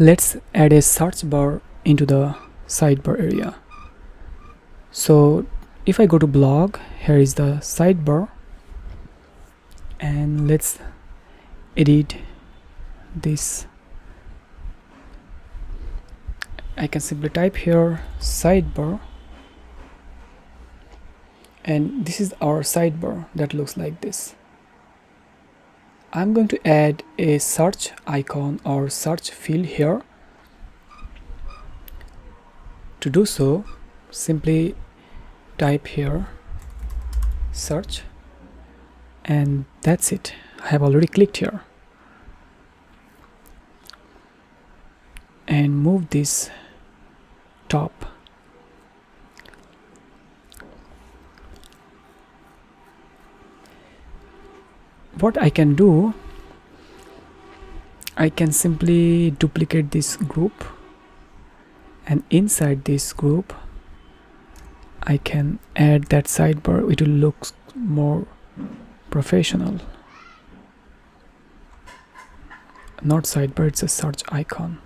Let's add a search bar into the sidebar area. So if I go to blog, here is the sidebar, and let's edit this. I can simply type here sidebar, and this is our sidebar that looks like this. I'm going to add a search icon or search field here. To do so, simply type here search, and that's it. I have already clicked here, and move this top. What I can do, I can simply duplicate this group, and inside this group I can add that sidebar. It will look more professional. Not sidebar, it's a search icon.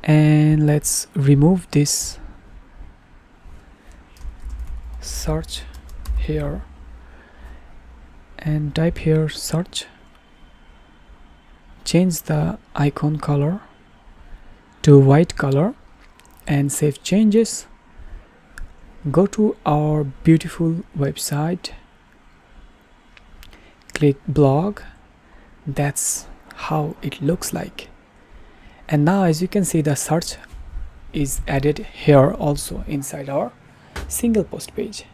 And let's remove this search here and type here search. Change the icon color to white color and save changes. Go to our beautiful website, click blog. That's how it looks like. And now, as you can see, the search is added here also inside our single post page.